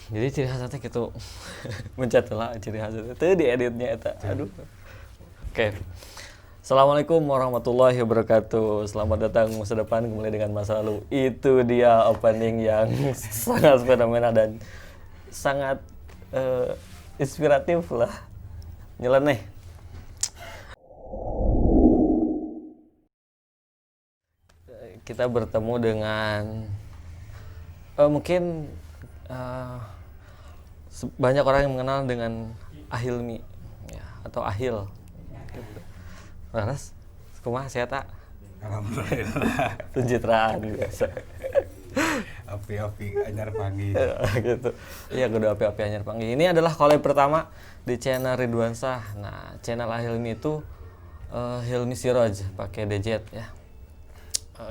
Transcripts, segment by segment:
Jadi ciri khasnya gitu mencet lah ciri khasnya teu dieditnya eta. Aduh. Oke. Assalamualaikum warahmatullahi wabarakatuh. Selamat datang masa depan kembali dengan masa lalu. Itu dia opening yang sangat fenomena dan sangat inspiratif lah. Nyeleneh. Kita bertemu dengan mungkin banyak orang yang mengenal dengan Ahilmi ya, atau Ahil gitu. Laras, kumaha sehat tak? Alhamdulillah. Pencitraan biasa. Api-api anyar panggil. Gitu. Iya, kudu api-api anyar panggil. Ini adalah collab pertama di channel Ridwansyah. Nah, channel Ahilmi itu Hilmi Siroj pakai DZ ya.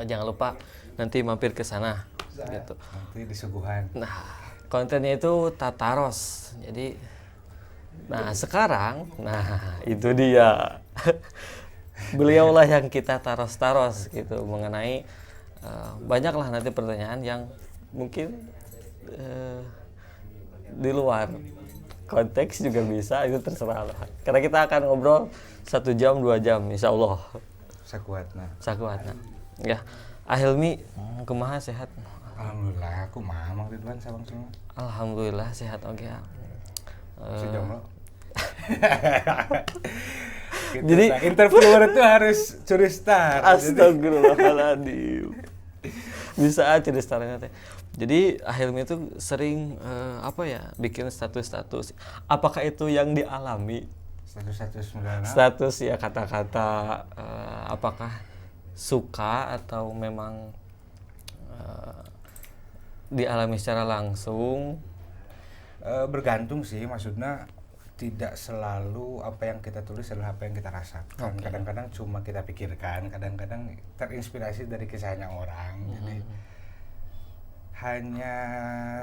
Jangan lupa nanti mampir ke sana gitu. Nanti disuguhan. Nah, kontennya itu tataros. Jadi sekarang itu dia. Beliaulah yang kita taros-taros gitu mengenai banyaklah nanti pertanyaan yang mungkin di luar konteks juga bisa, itu terserah lah. Karena kita akan ngobrol 1 jam 2 jam insya Allah. Sakuatna. Ya, Ahilmi kumaha sehat? Alhamdulillah, aku mamang Ridwan sabang semua. Alhamdulillah sehat oke. Sejomblo. Gitu, Jadi interviewer itu harus curi star. Astagfirullahaladzim. Bisa curi starnya teh. Jadi Ahilmi itu sering bikin status-status. Apakah itu yang dialami? Status mendalam. Status ya kata-kata apakah suka atau memang dialami secara langsung? Bergantung sih, maksudnya tidak selalu apa yang kita tulis adalah apa yang kita rasakan. Okay. Kadang-kadang cuma kita pikirkan, kadang-kadang terinspirasi dari kisahnya orang. Jadi hanya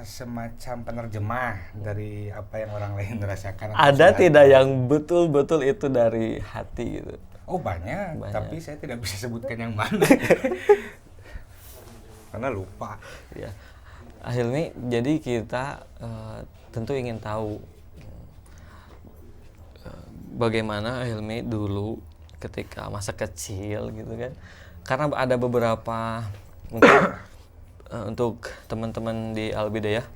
semacam penerjemah dari apa yang orang lain rasakan. Ada tidak yang betul-betul itu dari hati gitu? Oh banyak, tapi saya tidak bisa sebutkan yang mana. Karena lupa. Ya. Ahilmi, jadi kita tentu ingin tahu bagaimana Ahilmi dulu ketika masa kecil gitu kan. Karena ada beberapa mungkin untuk teman-teman di Al-Bidayah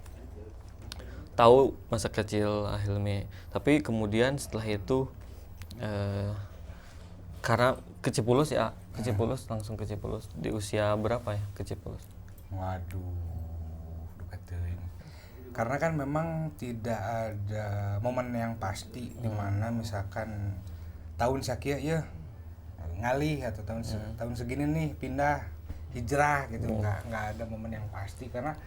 tahu masa kecil Ahilmi. Tapi kemudian setelah itu karena Kecipulus langsung ke Kecipulus di usia berapa ya Kecipulus? Waduh, dukateun. Karena kan memang tidak ada momen yang pasti di mana misalkan tahun sakieu ya ngalih atau tahun segini nih pindah hijrah gitu, nggak ada momen yang pasti karena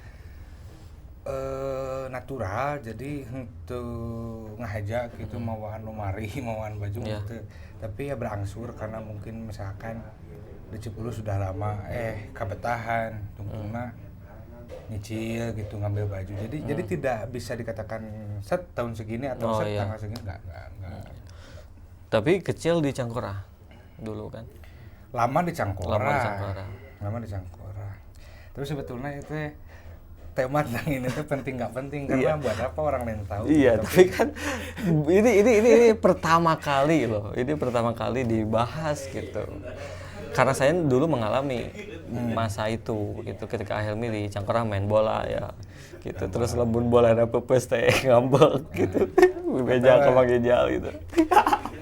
natural, jadi untuk ngajak gitu mauan lumari mauan baju gitu, tapi ya berangsur karena mungkin misalkan di Cipulus sudah lama kabetahan tungtungna nyicil gitu ngambil baju, jadi tidak bisa dikatakan set tahun segini atau tanggal segini, enggak. Tapi kecil di Cangkora dulu kan? Lama di Cangkora. Tapi sebetulnya itu tema tentang ini tuh penting nggak penting karena buat apa orang lain tahu. Iya, tapi kan ini pertama kali loh. Ini pertama kali dibahas gitu. Karena saya dulu mengalami masa itu gitu ketika Ahilmi di Cangkora main bola ya. Gitu. Terus lembun bola ada pepes teh ngambek gitu. Beja ke Magejal gitu.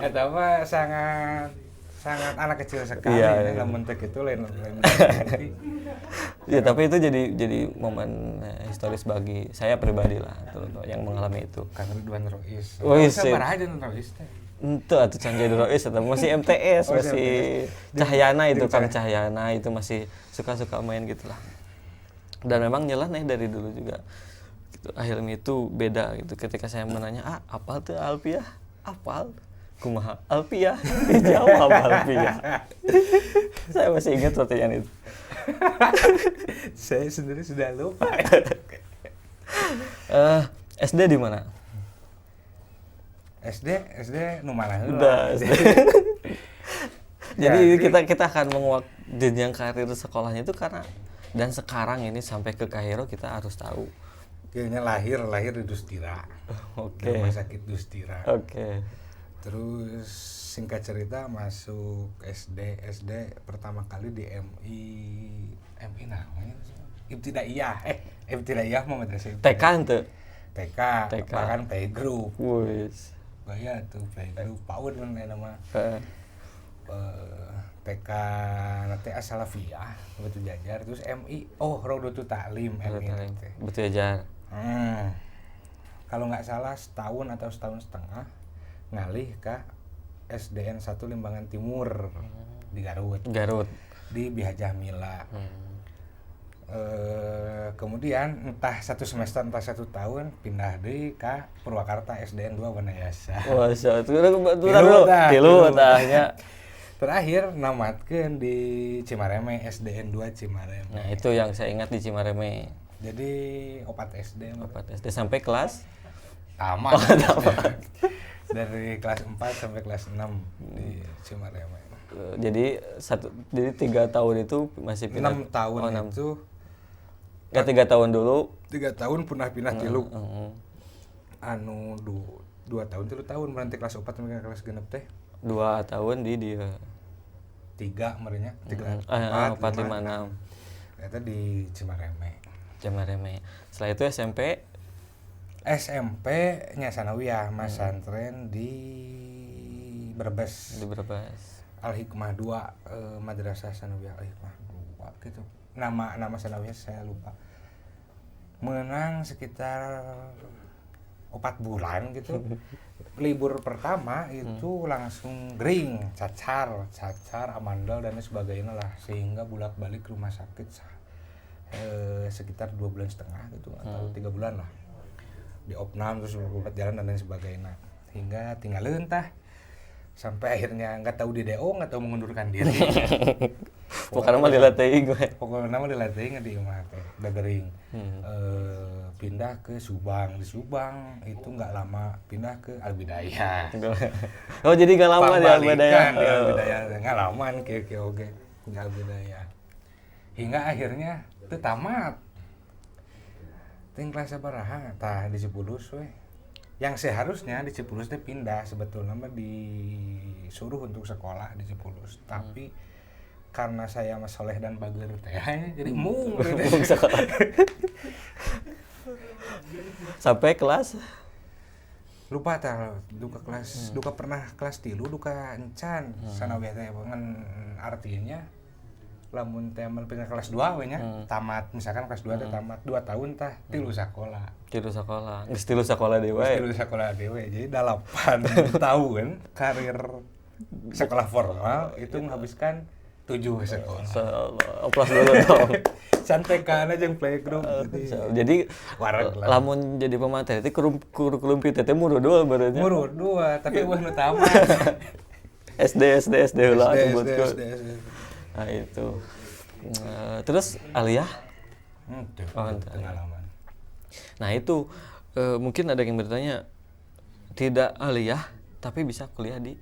Eta mah sangat anak kecil sekali, namun teh itu lain. Ya, tapi itu jadi momen historis bagi saya pribadi lah, yang mengalami itu. Kang Ridwan Rois. Sabar aja Rois teh. Ente atuh can jadi Rois atau masih MTS, masih Cahyana itu Kang Cahyana itu masih suka-suka main gitulah. Dan memang nyeleneh dari dulu juga. Gitu. Ahilmi itu beda gitu. Ketika saya menanya, apal tuh Alpiah? Apal? Kumaha Alpiah? Dijawab Alpiah. Saya masih ingat pertanyaan itu. Saya sendiri sudah lupa. SD di mana? SD nu mana heula. Jadi kita akan menguak jenjang karir sekolahnya itu karena dan sekarang ini sampai ke Kairo kita harus tahu Kayaknya lahir di Dustira. Oke. Rumah sakit Dustira. Oke. Terus singkat cerita masuk SD pertama kali di MI namanya Ibtidaiyah. Ibtidaiyah mah madrasah. TK ente. TK. TK. Bahkan playgroup. Wis. Gaya tuh playgroup PAUD kan nama. TK nanti As-Salafiyah Batu Jajar, terus MI Raudatul Ta'lim MI nanti. Batu Jajar. Kalau nggak salah setahun atau setahun setengah ngalih ke SDN 1 Limbangan Timur di Garut di Bihajah Mila. Kemudian entah satu semester entah satu tahun pindah di ke Purwakarta SDN 2 Wanayasa. Wah, tilu tahnya. Terakhir namatkeun di Cimareme SDN 2 Cimareme. Nah, itu yang saya ingat di Cimareme. Jadi opat SD sampai kelas tamat. Dari kelas 4 sampai kelas 6 di Cimareme. Jadi 3 tahun itu masih pindah. 6 tahun itu. Enggak 3 tahun dulu. 3 tahun pindah tilu. Anu 2 tahun 3 tahun berarti kelas 4 sampai kelas genep teh. 2 tahun di dia. 3 merenya. 4, 5, 6. Itu di Cimareme. Setelah itu SMP-nya sanawiyah Mas Santren di Brebes. Al-Hikmah 2 Madrasah Sanawiyah Al-Hikmah 2 gitu. Nama sanawiyah saya lupa. Menang sekitar 4 bulan gitu. Libur pertama itu langsung gering, cacar, amandel dan sebagainya lah, sehingga bolak-balik rumah sakit sekitar 2,5 bulan gitu atau 3 bulan lah. Di opnam terus berobat jalan dan lain sebagainya. Hingga tinggalin tah sampai akhirnya nggak tahu di DO, nggak tahu mengundurkan diri. Pokoknya mah dilatih gue. Pokoknya mah dilatih di rumah teh, udah gering. Pindah ke Subang. Di Subang itu nggak lama pindah ke Al-Bidayah. Oh, jadi nggak lama di Al-Bidayah. Di Al-Bidayah nggak lama kayak oke di Al-Bidayah. Hingga akhirnya itu tamat. Ting kelas sabaraha tah di Cipulus we. Yang seharusnya di Cipulus teh pindah sebetulnya mah disuruh untuk sekolah di Cipulus. Tapi karena saya Mas Soleh dan Bager teh jadi mung sekolah. Sampai kelas lupa tah duka pernah kelas 3 duka encan sanawiyah teh ngan artinya lamun teh pindah kelas 2 we nya tamat misalkan kelas 2 teh tamat 2 tahun tah tilu sakola. Geus tilu sakola dewe. Jadi 8 tahun karir sekolah formal itu menghabiskan 7 sekolah. Oplas dulu dong. Santekan aja yang playgroup. Jadi lamun jadi pemateri itu kurikulum kita teh murud dua berarti. Murud dua, tapi wah nu tamat. SD heula sebutkeun. Nah itu. Terus aliyah? Pengalaman. Nah itu mungkin ada yang bertanya tidak aliyah tapi bisa kuliah di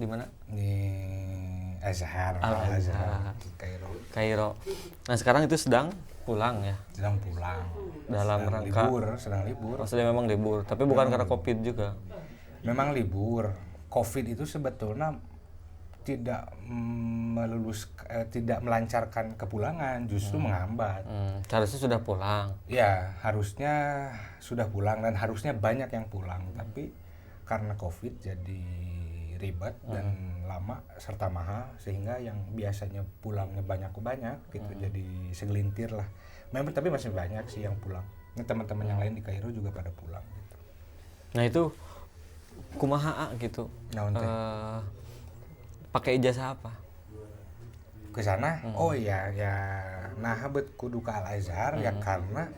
mana? Di Azhar. Kairo. Nah sekarang itu sedang pulang ya? Sedang pulang. Dalam rangka sedang libur. Maksudnya memang libur, tapi bukan karena COVID juga. Memang libur. COVID itu sebetulnya tidak tidak melancarkan kepulangan, justru menghambat. Harusnya sudah pulang. Ya, harusnya sudah pulang dan harusnya banyak yang pulang, tapi karena COVID jadi ribet dan lama serta mahal sehingga yang biasanya pulangnya banyak gitu jadi segelintir lah. Memang tapi masih banyak sih yang pulang. Nah, teman-teman yang lain di Kairo juga pada pulang gitu. Nah, itu kumaha gitu. Pakai ijazah apa? Ke sana? Oh iya ya. Nah, habet kudu ka Al-Azhar ya karena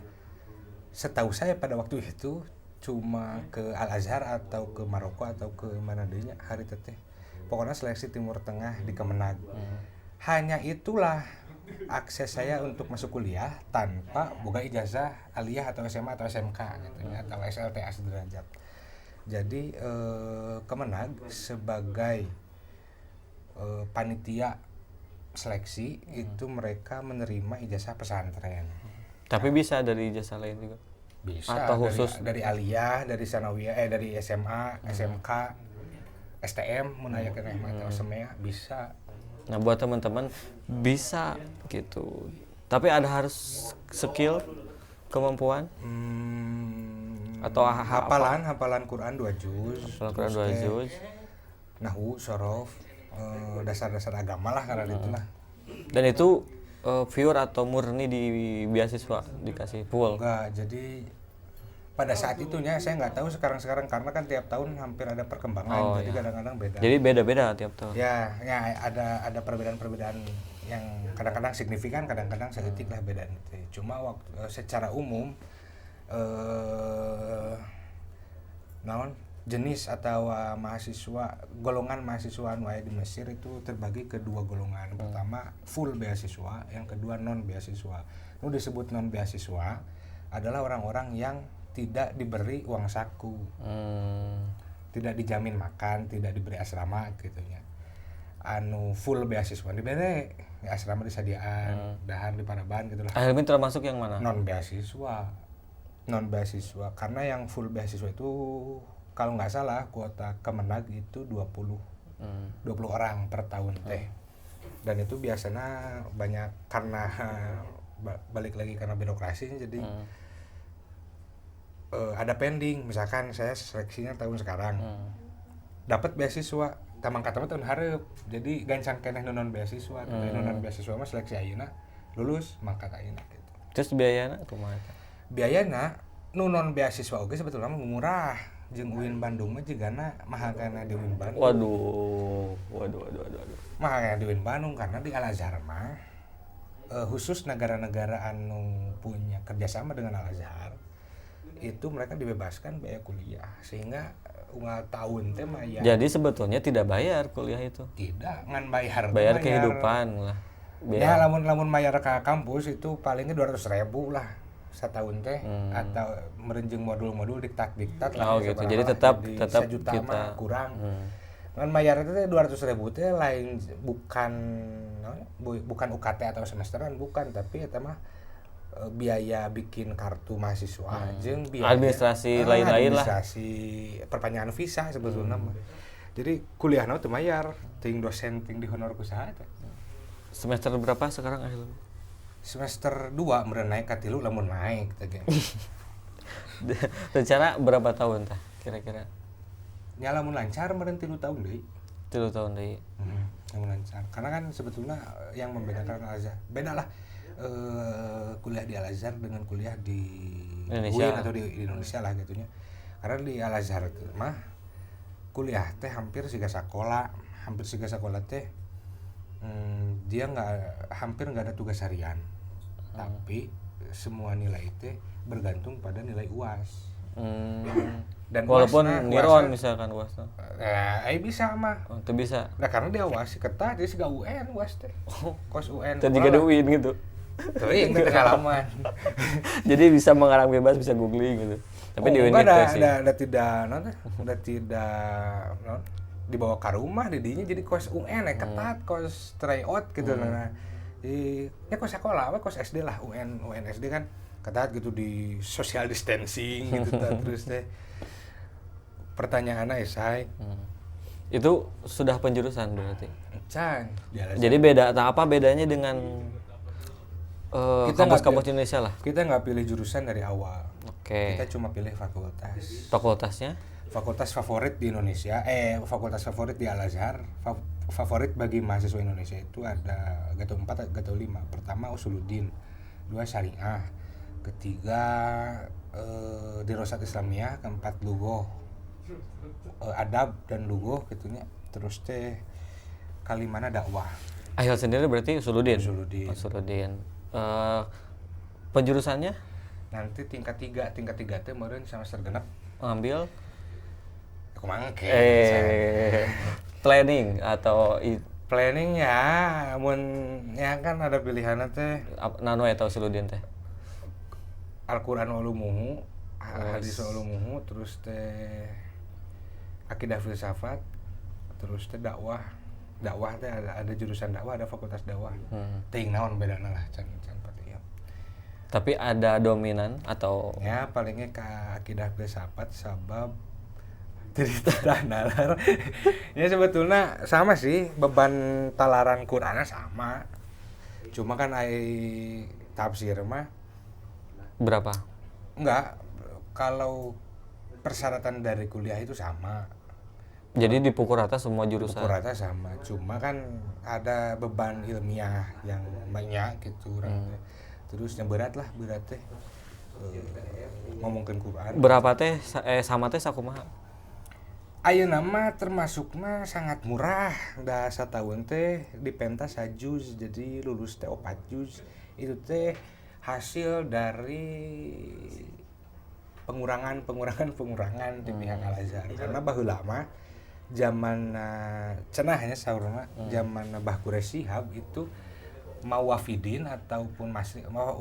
setahu saya pada waktu itu cuma ke Al-Azhar atau ke Maroko atau ke mana dehnya hari teteh. Pokoknya seleksi Timur Tengah di Kemenag. Hanya itulah akses saya untuk masuk kuliah tanpa boga ijazah aliyah atau SMA atau SMK gitu ya, atau SLTA sederajat. Jadi Kemenag sebagai panitia seleksi itu mereka menerima ijazah pesantren. Tapi bisa dari ijazah lain juga. Bisa atau khusus dari aliyah, dari sanawiyah, dari SMA, SMK, STM mun aya keneh mata semea bisa. Nah, buat teman-teman bisa gitu. Tapi ada harus skill, kemampuan atau hafalan Quran 2 juz. Hafalan Quran 2 juz. Nahwu, sorof, dasar-dasar agama lah karena itulah. Dan itu pure atau murni di beasiswa dikasih full? Enggak, jadi pada saat itunya saya nggak tahu sekarang karena kan tiap tahun hampir ada perkembangan, jadi kadang-kadang beda. Jadi beda-beda tiap tahun. Ya ada perbedaan-perbedaan yang kadang-kadang signifikan, kadang-kadang sedetik lah beda itu. Cuma secara umum jenis atau golongan mahasiswa anu aya di Mesir itu terbagi ke dua golongan. Pertama full beasiswa, yang kedua non beasiswa. Nu disebut non beasiswa adalah orang-orang yang tidak diberi uang saku, tidak dijamin makan, tidak diberi asrama gitunya. Anu full beasiswa diberi asrama disediaan, dahan di Paraban gitulah. Akhirnya termasuk yang mana? Non beasiswa karena yang full beasiswa itu kalau nggak salah kuota Kemenag itu 20 orang per tahun teh. Dan itu biasanya banyak karena balik lagi karena birokrasi jadi ada pending. Misalkan saya seleksinya tahun sekarang dapat beasiswa tamang kata tahun hareup jadi gancang keneh non beasiswa. Non beasiswa mah seleksi ayeuna lulus mangkat ayeuna gitu. Terus biayana kumaha? Biayana non beasiswa oge sebetulnya murah jeung UIN Bandung mah jigana mahal kana di UIN Bandung. Waduh. Mahal kana di UIN Bandung karena di Al-Azhar mah khusus negara-negara anu punya kerjasama dengan Al-Azhar itu mereka dibebaskan biaya kuliah sehingga unggal tahun teh mah ya. Jadi sebetulnya tidak bayar kuliah itu. Tidak, ngan bayar kehidupan lah. Ya lamun bayar ke kampus itu palingnya 200.000 lah setahun teh atau merenjeng modul-modul diktat lah. Oh gitu. Jadi tetap sejuta kita mah kurang. Ngan bayar itu teh 200.000 teh lain bukan UKT atau semesteran bukan, tapi eta mah biaya bikin kartu mahasiswa jeung biaya administrasi lain-lain lah. Administrasi perpanjangan visa sebetulnya mah. Jadi kuliahna teu mayar, ting dosen ting dihonor ku saha eta. Semester berapa sekarang akhirnya? Semester 2 meureun naik ka 3 lamun naik teh ge. Rencana berapa tahun tah kira-kira? Nya lamun lancar meureun 3 tahun deui. 3 tahun deui. Lamun lancar. Karena kan sebetulnya yang membedakan Al-Azhar beda lah. Kuliah di Al-Azhar dengan kuliah di UIN atau di Indonesia lah gitunya. Karena di Al-Azhar mah kuliah teh hampir siga sakola teh dia hampir nggak ada tugas harian. Tapi semua nilai teh bergantung pada nilai UAS. Dan walaupun niron misalkan UAS. Bisa mah. Oh, itu bisa. Nah karena dia UAS ketat, dia siga UN UAS teh. Kos UN. Dan juga ada UIN gitu. Tuh yang pengalaman. Jadi bisa mengarang bebas, bisa googling gitu. Tapi di UIN itu sih. Udah tidak dibawa ke rumah didinya jadi kos UN ketat, kos tryout gitu. Nah, ya kos sekolah kos SD lah, UN SD kan ketat gitu di social distancing gitu. Terus teh pertanyaannya esai. Itu sudah penjurusan berarti. Jadi beda, apa bedanya dengan kampus-kampus Indonesia lah? Kita nggak pilih jurusan dari awal. Oke. Kita cuma pilih fakultas. Fakultasnya? Fakultas favorit di Indonesia, fakultas favorit di Al-Azhar, favorit bagi mahasiswa Indonesia itu ada Gato 4, Gato 5. Pertama Usuluddin, 2 Syariah, ketiga Dirosat Islamiyah, keempat Lughoh, Adab dan Lughoh gitunya. Terus teh kalimana dakwah. Ahil sendiri berarti Usuluddin. Penjurusannya? Nanti tingkat 3 teh meureun semester genep ngambil aku mangke. Planning atau planning ya, mun ya kan ada pilihanna teh nano eta Usuluddin teh. Al-Qur'an ulumuhu, hadis ulumuhu, terus teh akidah filsafat, terus teh dakwah teh ada jurusan dakwah, ada fakultas dakwah. Teuing naon bedana lah can patieu. Tapi ada dominan atau Ya palingnya ke akidah filsafat sabab cerita nalar. Ya sebetulnya sama sih, beban talaran Qur'annya sama. Cuma kan tafsir mah berapa? enggak, kalau persyaratan dari kuliah itu sama. Jadi dipukul rata semua jurusan. Pukul rata sama, cuma kan ada beban ilmiah yang banyak gitu terus yang berat teh ngomongin Quran. Berapa teh sama teh sakumaha? Ayeuna mah termasukna sangat murah, da satahun teh dipentas sajuz, jadi lulus teh 4 juz. Itu teh hasil dari pengurangan di pihak Al-Azhar. Karena baheula mah zaman cenahnya saurna zaman Mbah Quraish Shihab itu mau wafidin ataupun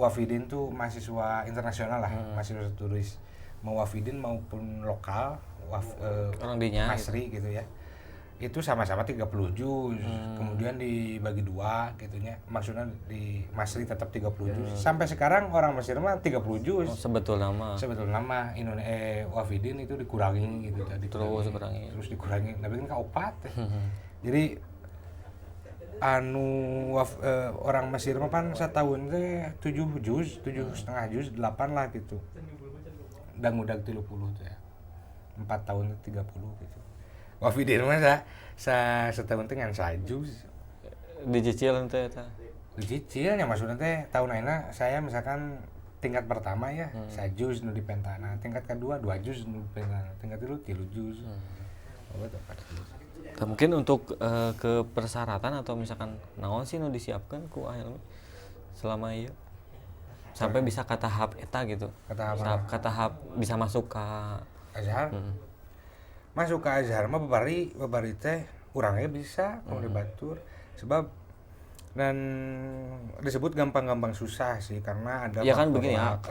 wafidin tuh mahasiswa internasional lah, mahasiswa turis, mau wafidin maupun lokal orang dinya masri gitu ya, itu sama-sama 30 juz, kemudian dibagi dua gitunya, maksudnya di masri tetap 30 juz. Sampai sekarang orang Mesir mah 30 juz. Sebetul nama Wafidin itu dikurangi gitu, terus dikurangi, tapi kan kaopat. Jadi orang Mesir mah kan setahun teh 7 juz, 7,5 juz, 8 lah gitu. Dan udah 30 tuh ya. 4 tahun 30 gitu. Wafidin mah setahun teh ngan 1 juz. dicicil teh eta. Dicicilnya maksudnya teh tahun ayeuna saya misalkan tingkat pertama ya 1 juz nu dipentana, tingkat kedua 2 juz nu dipentana, tingkat kedua 3 juz. Nah, mungkin untuk ke persyaratan atau misalkan naon sih nu disiapkan ku Hilmi selama ieu sampai bisa ke tahap eta gitu. Ke tahap bisa masuk ke Azhar. Masuk ke Azhar mah babari teh urangnya bisa kalau dibatur, sebab dan disebut gampang-gampang susah sih karena ada ya kan begini ya,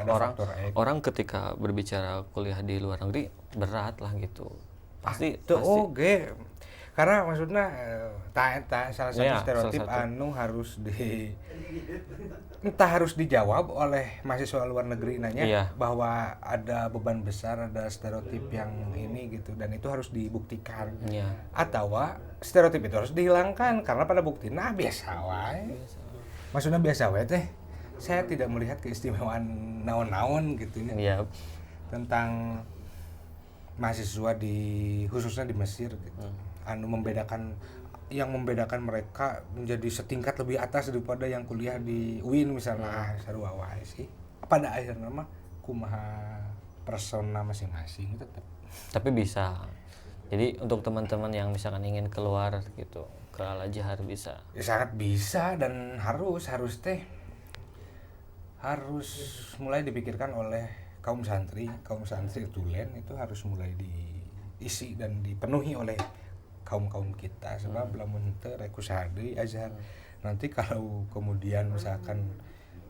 orang ketika berbicara kuliah di luar negeri berat lah gitu. Pasti oke. Karena maksudnya salah satu stereotip anu harus entah harus dijawab oleh mahasiswa luar negeri nanya bahwa ada beban besar, ada stereotip yang ini gitu, dan itu harus dibuktikan. Atau stereotip itu harus dihilangkan karena pada buktinya biasa wae. Maksudnya biasa wae teh saya tidak melihat keistimewaan naon-naon gitu ya. Tentang mahasiswa khususnya di Mesir gitu. Anu yang membedakan mereka menjadi setingkat lebih atas daripada yang kuliah di UIN misalnya. Sarua wae sih. Pada akhirnya mah kumaha persona masing-masing tetap. Tapi bisa. Jadi untuk teman-teman yang misalkan ingin keluar gitu ke Al-Azhar bisa. Ya, sangat bisa dan harus mulai dipikirkan oleh kaum santri tulen itu harus mulai diisi dan dipenuhi oleh kaum kita, sebab lamun teu rek usaha deui Azhar. Nanti kalau kemudian misalkan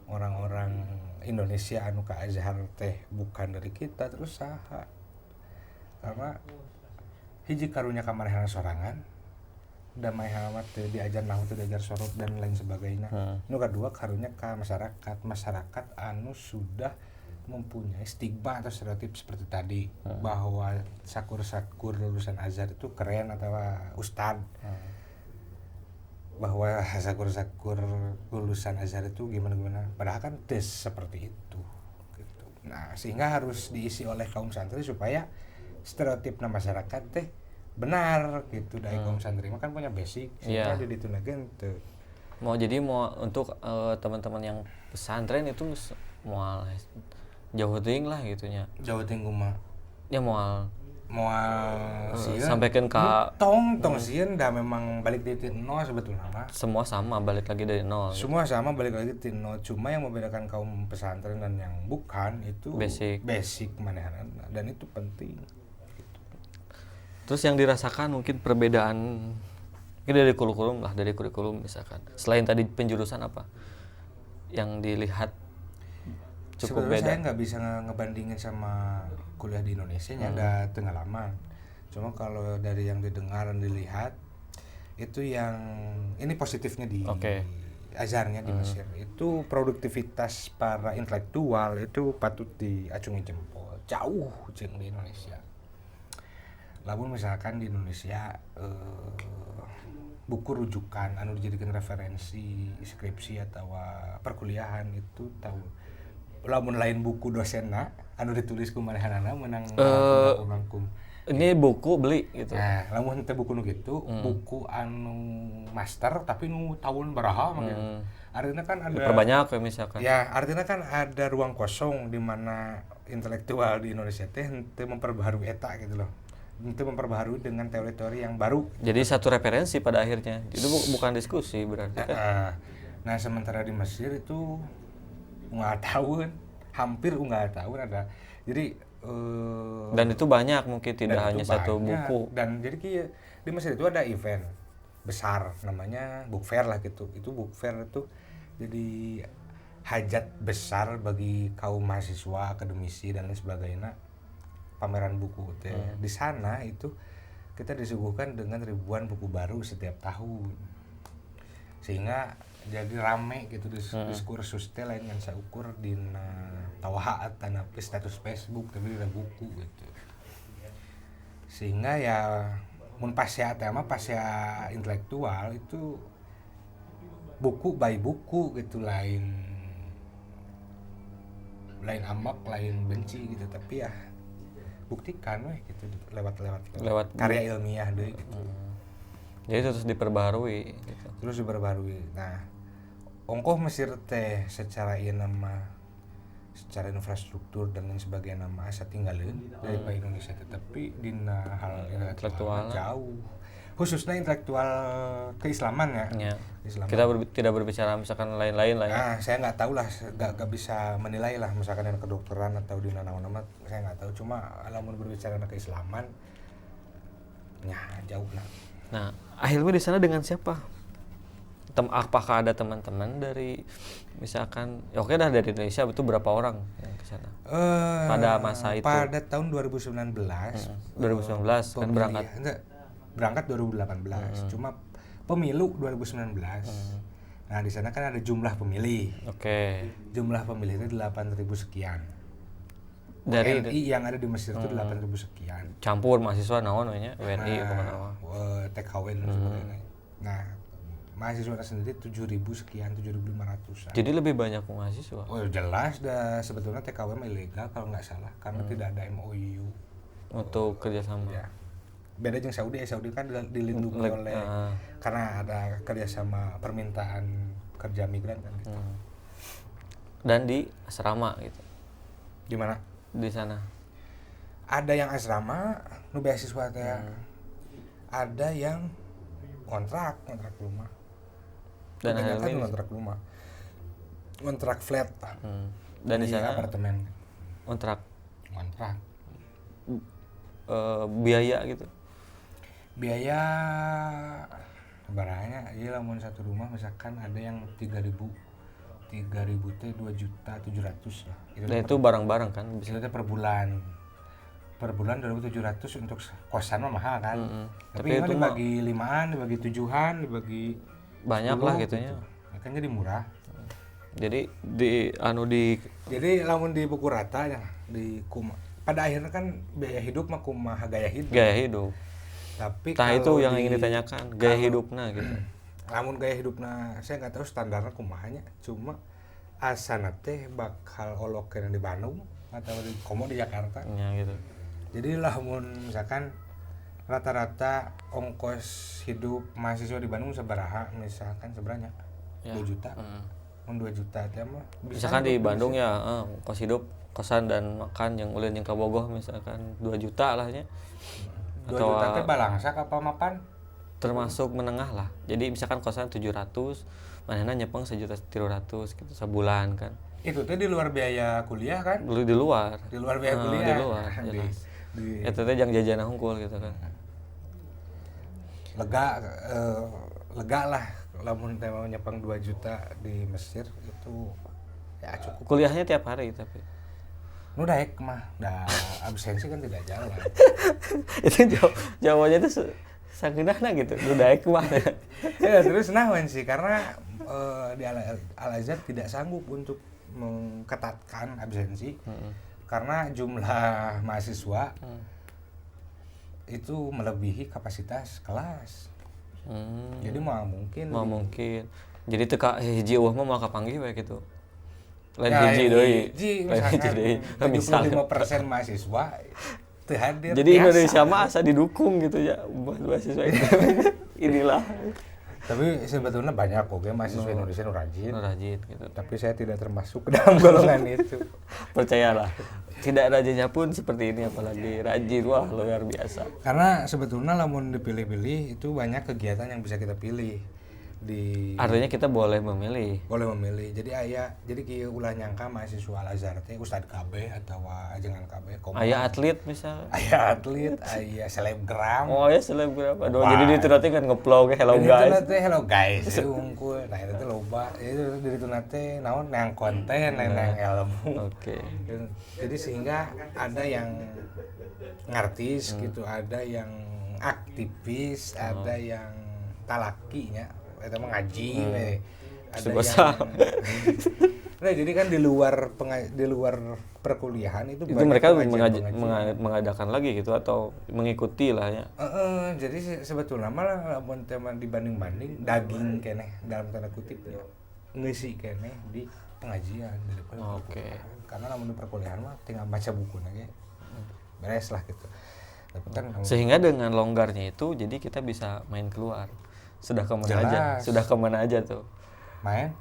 orang-orang Indonesia anu ka Azhar teh bukan dari kita, terus saha? Karena hiji karunya ka manehna sorangan, damai halamat teu diajar nahu teu diajar sorot dan lain sebagainya. Nu kadua karunya ka masyarakat anu sudah mempunyai stigma atau stereotip seperti tadi, bahwa sakur-sakur lulusan Azhar itu keren atau ustad, bahwa sakur-sakur lulusan Azhar itu gimana, padahal kan seperti itu gitu. Nah, sehingga harus diisi oleh kaum santri supaya stereotip masyarakat teh benar gitu. Dari kaum santri mah kan punya basic sehingga ditunakeun teu. Mau untuk teman-teman yang pesantren itu mau jauh ting lah gitunya. Jauh ting kumaha? Ya moal sieun sampaikan ka tong sieun dah memang balik dari titik nol sebetulnya mah. Semua sama balik lagi dari nol. Semua sama balik lagi titik nol. Cuma yang membedakan kaum pesantren dan yang bukan itu basic manehna, dan itu penting. Gitu. Terus yang dirasakan mungkin perbedaan ini dari kurikulum misalkan. Selain tadi penjurusan apa yang dilihat cukup sebenarnya beda? Saya nggak bisa ngebandingin sama kuliah di Indonesia ada pengalaman. Cuma kalau dari yang didengar dan dilihat itu yang ini positifnya di Azharnya di Mesir itu produktivitas para intelektual itu patut diacungi jempol, jauh jeung di Indonesia. Lamun misalkan di Indonesia buku rujukan anu dijadikan referensi skripsi atau perkuliahan itu tahu lamun lain buku dosenna anu ditulis ku manehanana meunang ngangkum. Ini buku beli gitu. Nah, lamun teh buku nu gitu, buku anu master tapi nu tahun baraha mah gitu. Artinya kan ada perbanyak ya misalkan. Ya, artinya kan ada ruang kosong di mana intelektual di Indonesia teh henteu memperbaharui eta gitu loh. Henteu memperbaharui dengan teori-teori yang baru. Jadi satu referensi pada akhirnya. Itu bukan diskusi berarti kan. Nah, sementara di Mesir itu nggak tahun, hampir nggak tahun ada. Jadi dan itu banyak mungkin tidak hanya satu buku. Dan jadi di Mesir itu ada event besar namanya book fair lah gitu. Itu book fair itu jadi hajat besar bagi kaum mahasiswa, akademisi dan lain sebagainya. Pameran buku teh. Di sana itu kita disuguhkan dengan ribuan buku baru setiap tahun. Sehingga jadi rame gitu diskursus teh lain yang saya ukur dina tawahat tanapi status Facebook tapi dina buku gitu. Sehingga ya mun pasya teh mah pasya intelektual itu buku by buku gitu lain amak lain benci gitu tapi ya buktikan weh gitu lewat karya ilmiah deh gitu. Jadi terus diperbarui gitu. Terus diperbarui. Nah, ongkoh Mesir teh secara secara infrastruktur dan lain sebagainya nama asa tinggalin dari Indonesia tetapi dina hal intelektual jauh. Khususnya intelektual keislaman ya. Islaman. Kita tidak berbicara misalkan lain-lain lah ya. Nah, saya nggak tahu lah, nggak bisa menilai lah misalkan yang kedokteran atau di nama-nama saya nggak tahu. Cuma kalau berbicara keislaman, ya jauh lah. Nah, akhirnya di sana dengan siapa? Apakah ada teman-teman dari misalkan ya oke dah dari Indonesia itu berapa orang yang ke sana? Pada masa itu. Pada tahun 2019. 2019 kan berangkat. Berangkat 2018. Cuma pemilu 2019. Nah, di sana kan ada jumlah pemilih. Oke. Jumlah pemilih itu 8.000 sekian. Dari WNI yang ada di Mesir itu 8.000 sekian. Campur mahasiswa naon we nya? WNI apa? TKW dan sebagainya. Nah, mahasiswa sendiri 7.000 sekian, 7.500. Jadi lebih banyak mahasiswa. Oh, jelas dah sebetulnya TKW ilegal kalau nggak salah karena tidak ada MOU untuk kerjasama. Ya. Beda dengan Saudi kan dilindungi oleh karena ada kerjasama permintaan kerja migran kan gitu. Dan di asrama gitu. Gimana? Di sana. Ada yang asrama, nu beasiswa teh. Ada yang kontrak rumah. Dan akhirnya kontrak rumah. Kontrak flat. Dan di sana apartemen. Kontrak. Biaya gitu. Biaya barangnya iya lamun satu rumah misalkan ada yang 3.000 teh 2.700.000 lah. Itu barang-barang kan bisa per bulan. Per bulan 2.700 untuk kosan mah mahal kan. Tapi itu dibagi 5-an, dibagi 7-an, dibagi banyak 10, lah gitunya. Gitu. Kan jadi murah. Jadi Jadi lamun di buku rata ya pada akhirnya kan biaya hidup mah kumaha gaya hidup. Gaya hidup. Tapi itu yang ingin ditanyakan, gaya hidupna gitu. Lamun gaya hidupna saya nggak tahu standarnya kumahanya, cuma asana teh bakal olokeun di Bandung atau di komo di Jakarta. Ya gitu. Jadi lamun misalkan rata-rata ongkos hidup mahasiswa di Bandung sabaraha misalkan seberapa? Ya. 2 juta. 2 juta teh mah misalkan di Bandung ya ongkos hidup kosan dan makan yang ulin yang kabogoh misalkan 2 juta lah nya. 2 juta teh balangsa apa mapan? Termasuk menengah lah. Jadi misalkan kosan 700, manehna nyepeng 1.300.000 gitu sebulan kan. Itu teh di luar biaya kuliah kan? Di luar. Di luar biaya kuliah. Di luar. Itu teh jang jajan hungkul gitu kan. Lega lah lamun teh mau nyepeng 2 juta di Mesir itu ya cukup. Kuliahnya tiap hari tapi. Nu daek mah, absensi kan tidak jalan. Itu jawabannya itu sakeunahna gitu, nu daek mah. Ya terus naon sih karena di Al-Azhar tidak sanggup untuk mengetatkan absensi karena jumlah mahasiswa itu melebihi kapasitas kelas. Jadi mau mungkin. Jadi teka hiji mah mau kapanggih we gitu. Lain Ya, hiji deui. misalkan 75% mahasiswa teu hadir. Jadi Indonesia mah asa didukung gitu ya buat mahasiswa itu. Inilah. Tapi sebetulnya banyak kok mahasiswa Indonesia yang rajin gitu. Tapi saya tidak termasuk ke dalam golongan itu. Percayalah. Tidak rajinnya pun seperti ini apalagi rajin, wah luar biasa. Karena sebetulnya lamun dipilih-pilih itu banyak kegiatan yang bisa kita pilih. Artinya kita boleh memilih. Jadi kieu ulah nyangka mahasiswa Al-Azhar teh Ustad KB atau ajengan KB. Aya atlet misalnya. Aya atlet, aya selebgram. Oh ya selebgram. Aduh jadi di teh kan ngeplog hello guys. Di teh hello guys unggul. Nah itu teh loba. Itu di teh naon yang konten, yang ilmu. Oke. Jadi sehingga ada yang ngartis gitu, ada yang aktivis, ada yang talakinya. Itu mah ngaji ada yang nah jadi kan di luar perkuliahan itu mereka mengadakan lagi gitu atau mengikuti lah ya. Jadi sebetulnya malah teman dibanding daging keneh dalam tanda kutip ya ngisi keneh di pengajian daripada karena namun di perkuliahan mah tinggal baca buku aja beres lah gitu. Tapi kan sehingga dengan longgarnya itu jadi kita bisa main keluar. Sudah kemana aja tuh main.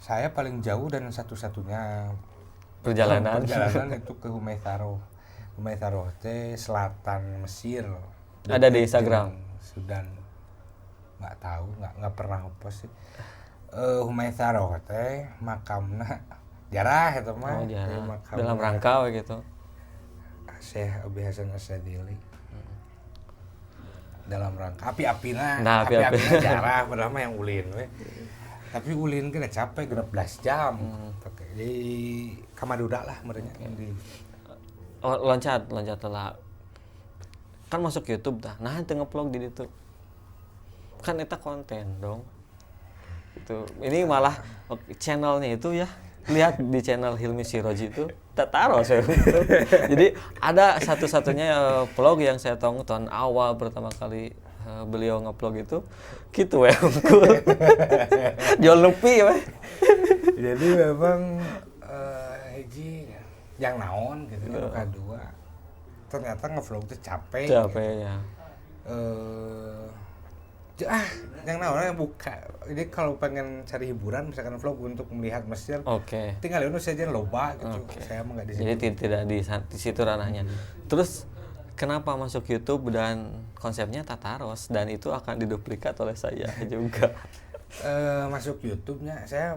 Saya paling jauh dan satu-satunya perjalanan itu ke Humaytharoh teh selatan Mesir. Ada di Instagram Sudan nggak tahu, nggak pernah post sih. Humaytharoh teh makamna jarah itu mah dalam rangka gitu Syekh Abi Hasan Asyadzili dalam rangka api-apina jarah padahal mah yang ulin we. Tapi ulin kena capek 12 jam pakai jadi kamaduda lah merenya di loncat lah kan masuk YouTube dah nah teu ngeplog di ditu kan eta konten dong itu ini malah channelnya itu ya lihat di channel Hilmi Siroji itu tak taruh saya jadi ada satu-satunya vlog yang saya tonton awal pertama kali beliau nge-vlog itu gitu ya jual nepi ya jadi memang hiji yang naon gitu kedua ternyata nge-vlog itu capek ya yang naon buka. Jadi kalau pengen cari hiburan misalkan vlog untuk melihat Mesir, tinggal lihat saja loba gitu. Saya mah enggak di situ. Jadi tidak di situ ranahnya. Terus kenapa masuk YouTube dan konsepnya Tataros dan itu akan diduplikat oleh saya juga. Masuk YouTube-nya saya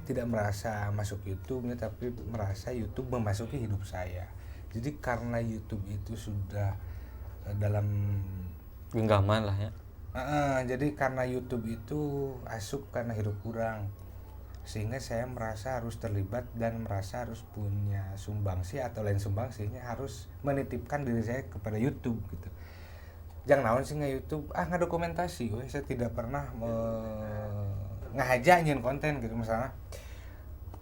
tidak merasa masuk YouTube-nya tapi merasa YouTube memasuki hidup saya. Jadi karena YouTube itu sudah dalam genggaman lah ya. Jadi karena YouTube itu asup karena hidup kurang sehingga saya merasa harus terlibat dan merasa harus punya sumbangsi atau lain sumbangsinya harus menitipkan diri saya kepada YouTube gitu. Jangan naon sih nge-YouTube nggak dokumentasi, saya tidak pernah ngahaja nyin konten gitu misalnya.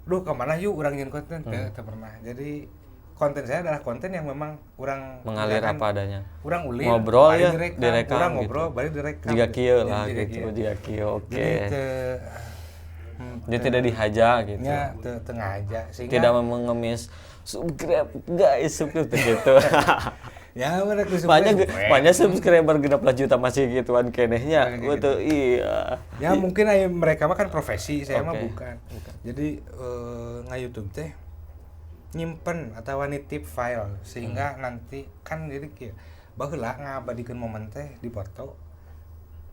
Duh kemana yuk orang nyin konten tidak pernah. Jadi konten saya adalah konten yang memang orang mengalir apa adanya. Orang ulin, ngobrol ya direkam orang gitu. Ngobrol, balik direkam. Jika kieu lah gitu, jika kieu Jadi tidak dihaja gitu. Ya, tengah aja sehingga tidak mengemis subscribe guys, subscribe gitu. Ya, banyak subscriber 16 juta masih gituan kenehnya. Betul iya. Ya mungkin mereka mah kan profesi, saya mah bukan. Jadi nge-YouTube teh nyimpen atau nitip file sehingga nanti kan jadi kayak baheula ngabadikeun momen teh di foto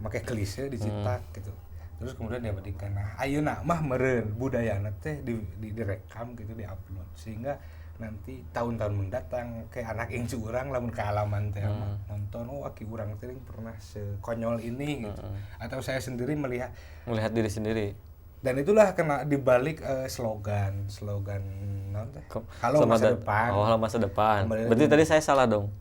make klise dicetak gitu terus kemudian diabadikan. Nah ayeuna mah meureun budayana teh direkam gitu diupload sehingga nanti tahun-tahun mendatang kayak anak incu urang lamun kealaman teh nonton aki urang teh pernah sekonyol ini gitu atau saya sendiri melihat diri sendiri. Dan itulah kena dibalik slogan kalau masa depan. Masa depan. Berarti tadi saya salah dong.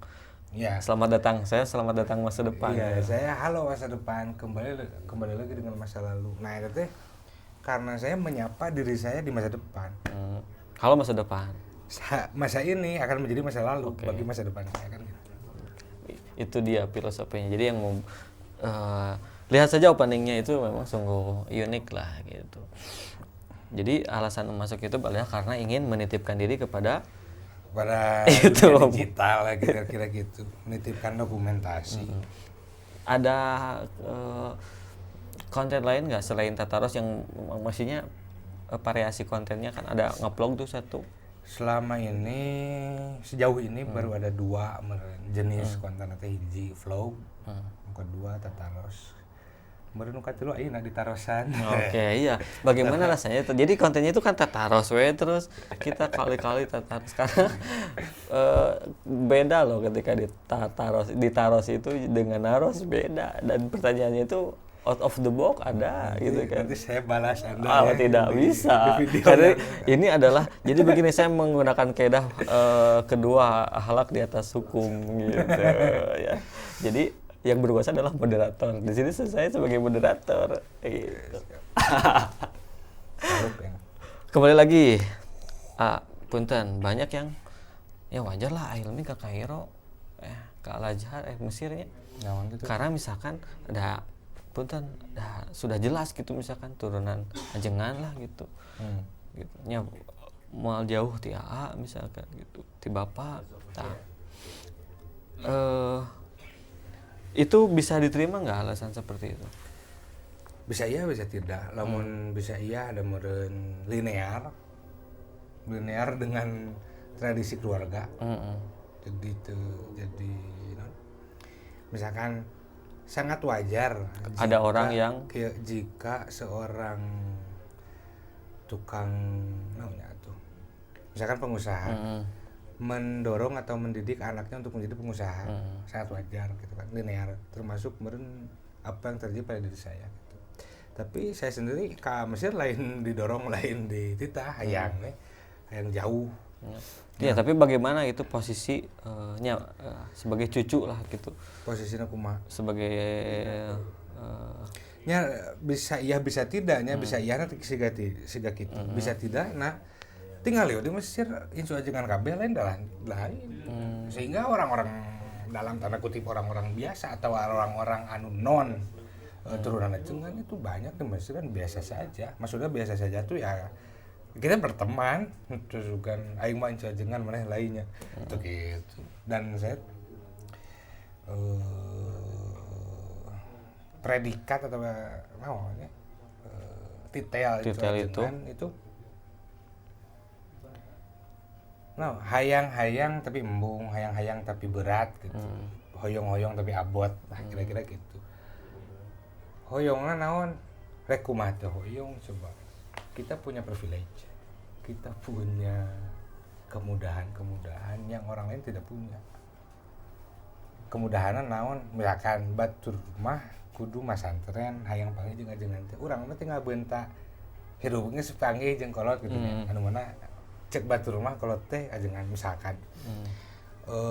Ya. Selamat datang, saya selamat datang masa depan. Iya, saya halo masa depan, kembali lagi dengan masa lalu. Nah itu teh karena saya menyapa diri saya di masa depan. Halo masa depan. Masa ini akan menjadi masa lalu bagi masa depan saya kan. Itu dia filosofinya. Jadi yang mau lihat saja openingnya itu memang sungguh unik lah gitu. Jadi alasan masuk itu adalah karena ingin menitipkan diri kepada itu digital lah kira-kira gitu, menitipkan dokumentasi. Ada konten lain nggak selain Tataros yang maksudnya variasi kontennya kan ada nge-vlog tuh satu. Selama ini sejauh ini baru ada 2 jenis konten atau hiji vlog, kedua Tataros. Baru katilu ayeuna ditarosan. Oke, iya. Bagaimana rasanya itu? Jadi kontennya itu kan Tataros we, terus kita kali-kali Tataros karena beda loh ketika ditaros itu dengan naros beda, dan pertanyaannya itu out of the box ada gitu kan. Nanti saya balas Anda. Tidak bisa. Karena ini adalah jadi begini, saya menggunakan kaidah kedua akhlak di atas hukum gitu ya. Jadi yang berkuasa adalah moderator. Di sini saya sebagai moderator. Gitu. Kembali lagi, punten banyak yang ya wajar lah Hilmi ke Kairo, ke Al-Azhar, Mesirnya. Karena misalkan ada punten, sudah jelas gitu misalkan turunan ajengan lah gitu. Gitu. Nya mau jauh ti AA misalkan gitu, ti bapak. Itu bisa diterima nggak alasan seperti itu? Bisa iya, bisa tidak. Namun bisa iya ada meureun linear dengan tradisi keluarga. Jadi misalkan sangat wajar ada orang yang jika seorang tukang namanya tuh misalkan pengusaha mendorong atau mendidik anaknya untuk menjadi pengusaha, sangat wajar gitu kan, linear, termasuk meren apa yang terjadi pada diri saya gitu. Tapi saya sendiri ke Mesir lain didorong, lain dititah, hayang jauh. Ya, tapi bagaimana itu posisinya sebagai cucu lah gitu. Posisinya kumaha? Sebagai nya bisa iya bisa tidaknya, bisa iya nanti siga kitu. Bisa tidak nah tinggal di Mesir insu ajengan kabeh lain. Sehingga orang-orang dalam tanda kutip orang-orang biasa atau orang-orang anu non turunan ajengan itu banyak di Mesir dan biasa saja. Maksudnya biasa saja tuh ya kita berteman terus kan aing mah insu ajengan maneh lainnya. Itu gitu. Dan saya predikat atau namanya titel itu hayang-hayang tapi embung, hayang-hayang tapi berat gitu. Hoyong-hoyong tapi abot. Nah, kira-kira gitu. Hoyongna naon? Rek kumaha teh hoyong coba. Kita punya privilege. Kita punya kemudahan yang orang lain tidak punya. Kemudahanan naon? Misalkan batur rumah kudu masantren hayang panggih jeung ajengan teh. Urang mah tinggal beunta hirupna sepanggih jeung kolot gitu nya. Anu mana cek batur rumah kolot teh ajengan misalkan.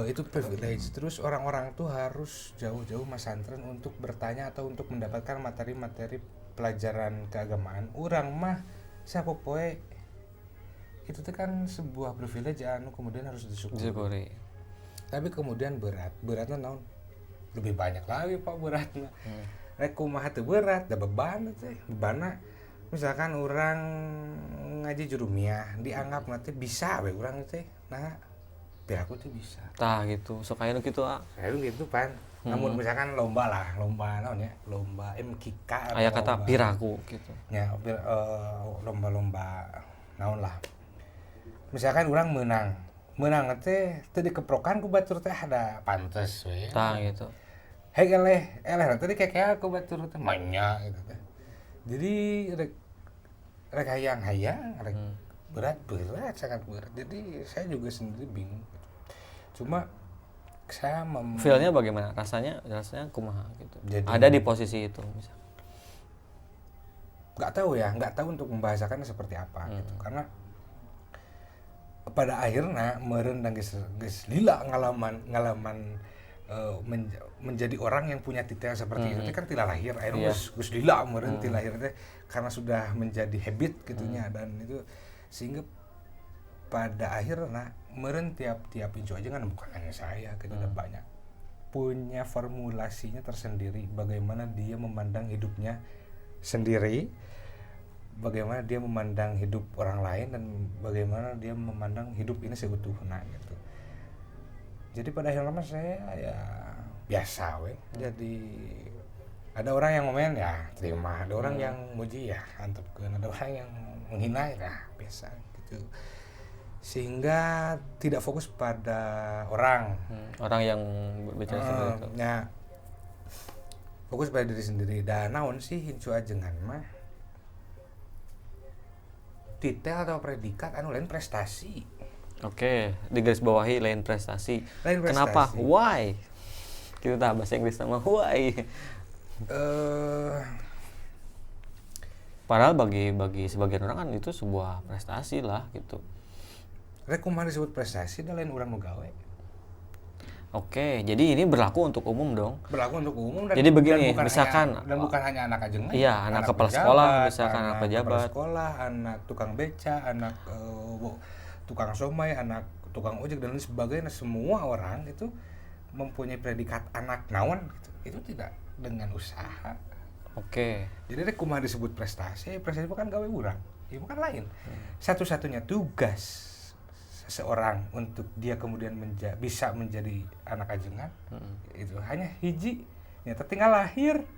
Itu privilege. Terus orang-orang tuh harus jauh-jauh masantren untuk bertanya atau untuk mendapatkan materi-materi pelajaran keagamaan. Urang mah sapopoe itu tuh kan sebuah privilege anu kemudian harus disyukuri. Tapi kemudian beratnya naon? Lebih banyak lagi Pak beratnya. Rek kumaha teu berat, da beban teh. Bebanna misalkan orang ngaji jurumiah dianggap nanti bisa we urang teh. Nah, pihakku tuh bisa. Tah gitu. Sok aya nu kitu Aya gitu pan. Namun misalkan lomba naon ya? Lomba MKK aya kata piraku gitu. Ya, lomba-lomba naon lah. Misalkan urang menang teh teu dikeprokan ku batur teh ada pantes we. Tah gitu. Hei eleh tadi kayak aku batur teh manya gitu teh. Jadi rek hayang rek berat sangat berat. Jadi saya juga sendiri bingung. Cuma saya feel-nya bagaimana? Rasanya kumaha gitu. Jadi, ada di posisi itu misalnya. Enggak tahu untuk membahasakannya seperti apa gitu. Karena pada akhirnya meureun dan geus lila ngalaman menjadi orang yang punya titel seperti itu kan tidak lahir akhirnya gus lila meureun ti lahir teh karena sudah menjadi habit gitunya dan itu sehingga pada akhirnya meureun tiap incu aja kan bukan hanya saya gitu ada banyak punya formulasinya tersendiri bagaimana dia memandang hidupnya sendiri, bagaimana dia memandang hidup orang lain dan bagaimana dia memandang hidup ini seutuhnya gitu. Jadi pada akhirnya saya ya biasa jadi ada orang yang ngomen ya terima, ada orang yang muji ya antepkeun, ada orang yang menghina ya biasa gitu. Sehingga tidak fokus pada orang yang berbicara seperti itu. Ya fokus pada diri sendiri. Dan naon sih hincu ajengan mah titel atau predikat anu lain prestasi. Oke, digaris bawahi lain prestasi. Kenapa? Why? Kita tahu bahasa Inggris nama why. Padahal bagi sebagian orang kan itu sebuah prestasi lah gitu. Rek kumaha disebut prestasi da lain urang nu gawe. Oke, jadi ini berlaku untuk umum dong. Berlaku untuk umum dan jadi begini, dan misalkan bukan hanya anak ajengan. Iya, anak kepala sekolah, misalkan anak pejabat, kepala sekolah, anak tukang beca, anak tukang somai, anak tukang ojek dan lain sebagainya, semua orang itu mempunyai predikat anak naon gitu. Itu tidak dengan usaha. Oke. Jadi rek kumaha disebut prestasi bukan gawe urang. Itu bukan lain. Satu-satunya tugas seseorang untuk dia kemudian bisa menjadi anak ajengan itu hanya hiji nyata tinggal lahir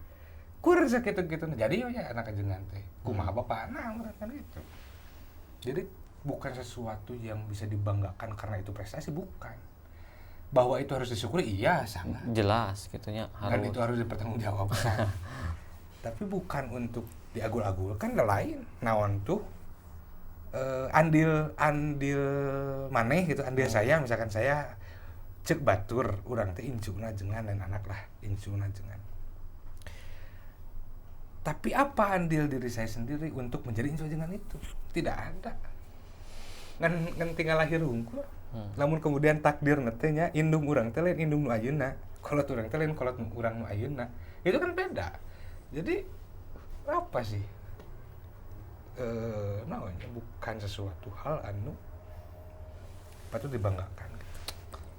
kur sakitu-kitu jadi ya anak ajengan teh kumaha bapana kan gitu. Jadi bukan sesuatu yang bisa dibanggakan karena itu prestasi, bukan. Bahwa itu harus disyukuri, iya sangat. Jelas gitunya. Dan itu harus dipertanggungjawabkan. Tapi bukan untuk diagul-agulkan, lain. Naon tuh andil maneh gitu, andil saya, misalkan saya cek batur, urang teh incuna jengan dan anak lah incuna jengan. Tapi apa andil diri saya sendiri untuk menjadi incuna jengan itu? Tidak ada. Ngan tinggal lahir hungkul. Namun kemudian takdir netenya indung urang teh lain indung nu ayeuna, kolot urang teh lain kolot urang nu ayeuna. Itu kan beda. Jadi apa sih? Namanya bukan sesuatu hal anu patut dibanggakan.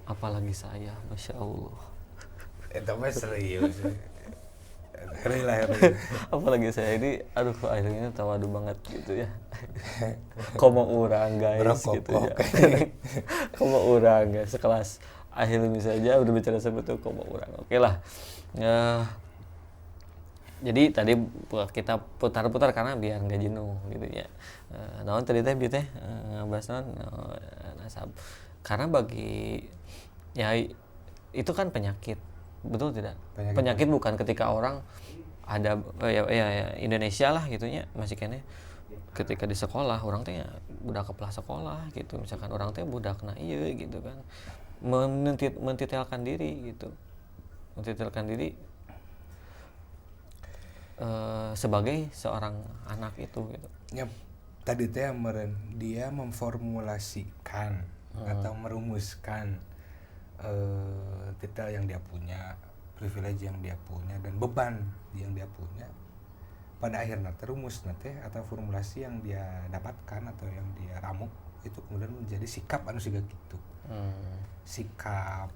Apalagi saya, Masya Allah. Itu mah serius. Herilah. Apalagi saya ini, aduh akhirnya tawadu banget gitu ya. Komo urang guys gitu ya. Komo urang guys, sekelas akhirnya saja udah bicara seperti itu komo urang. Oke lah. Jadi tadi kita putar-putar karena biar nggak jenuh gitu ya. Naon tadi teh bi teh ngabasna nasab. Karena bagi ya itu kan penyakit. Betul tidak? Penyakit bukan ketika orang ada ya Indonesia lah gitunya masih kene ketika di sekolah orang teh budak kepala sekolah gitu, misalkan orang teh budak na ieu gitu kan. Mentitelkan diri gitu. Mentitelkan diri sebagai seorang anak itu gitu. Ya, tadi teh meureun dia memformulasikan atau merumuskan titel yang dia punya, privilege yang dia punya dan beban yang dia punya. Pada akhirnya terumus teh atau formulasi yang dia dapatkan atau yang dia ramuk itu kemudian menjadi sikap anu siga kitu. Sikap.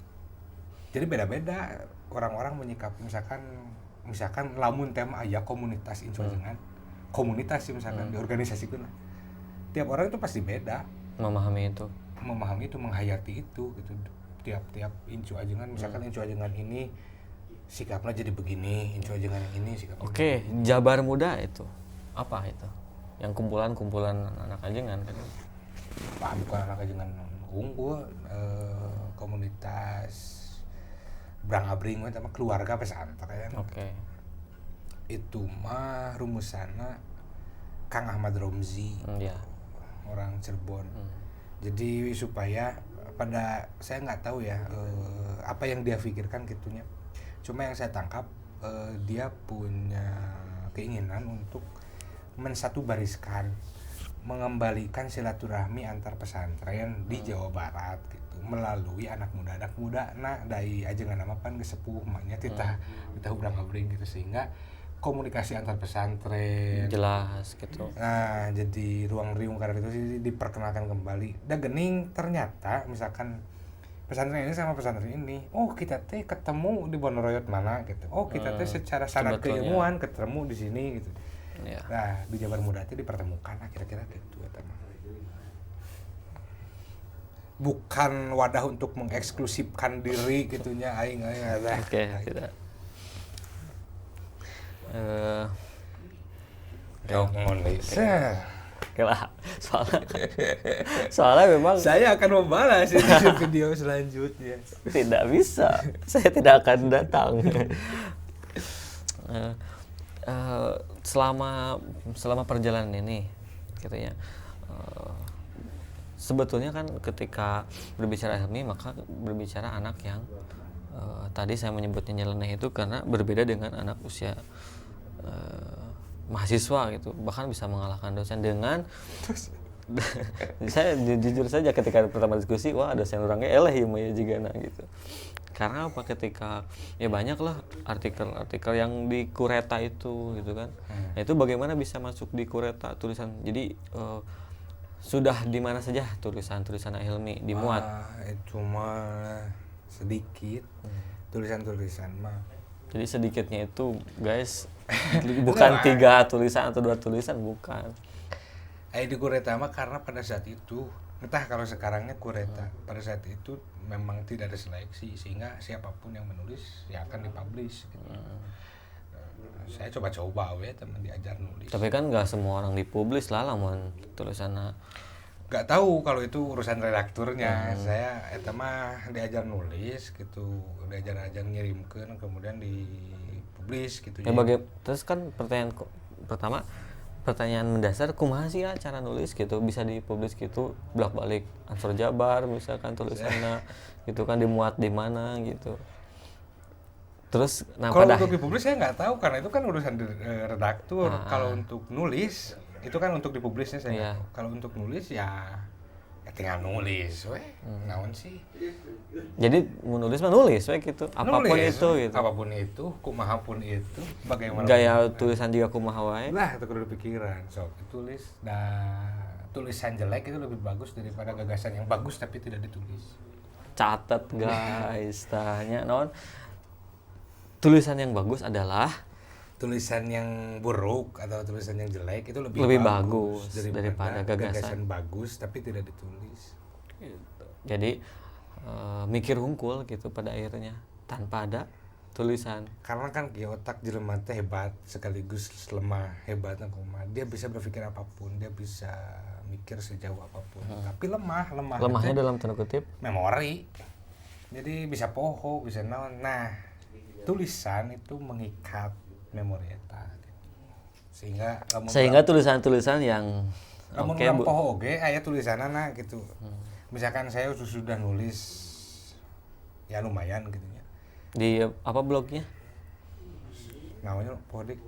Jadi beda-beda orang-orang menyikapi misalkan lamun tema aya komunitas incuajengan. Komunitas sih misalkan di organisasi kuna. Tiap orang itu pasti beda memahami itu, menghayati itu gitu. Tiap incu ajengan misalkan incu ajengan ini sikapnya jadi begini, incu ajengan yang ini sikapnya. Oke, Jabar Muda itu apa itu? Yang kumpulan anak ajengan kan? Bukan anak ajengan unggul, komunitas Brang Abring sama keluarga pesantren. Oke. Itu mah rumusanna Kang Ahmad Romzi. Iya. Orang Cirebon. Jadi supaya saya nggak tahu ya apa yang dia pikirkan gitunya. Cuma yang saya tangkap dia punya keinginan untuk mensatubariskan, mengembalikan silaturahmi antar pesantren di Jawa Barat gitu. melalui anak muda dari ajengan nama pan gesepuh maknya titah ubrang-abring gitu, sehingga komunikasi antar pesantren jelas gitu. Nah, jadi ruang riung karena itu sih diperkenalkan kembali. Dan gening ternyata misalkan pesantren ini sama pesantren ini, oh kita teh ketemu di Bonoroyot mana gitu. Oh kita teh secara sanad keilmuan ketemu di sini gitu. Ya. Nah, di Jabar Muda itu dipertemukan kira-kira gitu eta mah. Bukan wadah untuk mengeksklusifkan diri gitunya aing ada. Oke, tidak. Oke lah, soalnya memang saya akan membalas di video selanjutnya. Tidak bisa, saya tidak akan datang. Selama perjalanan ini, gitu ya. Sebetulnya kan ketika berbicara ilmi maka berbicara anak yang tadi saya menyebutnya nyeleneh itu karena berbeda dengan anak usia mahasiswa gitu, bahkan bisa mengalahkan dosen dengan saya jujur saja ketika pertama diskusi, wah dosen orangnya eleh ya jigana gitu. Karena apa, ketika ya banyak lah artikel-artikel yang di Kureta itu gitu kan. Nah, itu bagaimana bisa masuk di Kureta tulisan. Jadi sudah di mana saja tulisan-tulisan Hilmi dimuat. Itu mah sedikit tulisan-tulisan mah. Jadi sedikitnya itu guys bukan 3 tulisan atau 2 tulisan, bukan. Di Kureta mah karena pada saat itu, entah kalau sekarangnya Kureta, pada saat itu memang tidak ada seleksi sehingga siapapun yang menulis ya akan dipublish gitu. Saya coba-coba teman diajar nulis. Tapi kan nggak semua orang dipublish lah lamun tulisanna. Nggak tahu kalau itu urusan redakturnya. Saya mah diajar nulis gitu, diajar ngirimkeun kemudian dipublish gitu. Ya terus kan pertanyaan mendasar kumaha sih ya cara nulis gitu bisa dipublish gitu, bolak-balik Ansor Jabar misalkan tulisannya gitu kan dimuat di mana gitu. Terus kalau untuk dipublish saya nggak tahu karena itu kan urusan redaktur. Kalau untuk nulis itu kan untuk dipublishnya saya. Kalau untuk nulis ya tinggal nulis naon sih. Jadi menulis mah nulis gitu. Apapun nulis, itu gitu. Apapun itu, kumaha pun itu, bagaimana gaya tulisan juga kumaha wae. Nah, itu kudu pikiran. Tulis tulisan jelek itu lebih bagus daripada gagasan yang bagus tapi tidak ditulis. Catat guys, tanya non. Tulisan yang bagus adalah tulisan yang buruk atau tulisan yang jelek itu lebih bagus daripada gagasan bagus tapi tidak ditulis. Gitu. Jadi mikir hungkul gitu pada akhirnya tanpa ada tulisan. Karena kan otak jelema teh hebat sekaligus lemah, hebatnya kumaha. Dia bisa berpikir apapun, dia bisa mikir sejauh apapun. Tapi lemahnya dalam tanda kutip memori. Jadi bisa poho, bisa naon. Nah, tulisan itu mengikat memori eta sehingga tulisan-tulisan yang poho oge aya tulisanana gitu. Misalkan saya sudah nulis ya lumayan gitu ya. Di apa blognya? Namanya Podik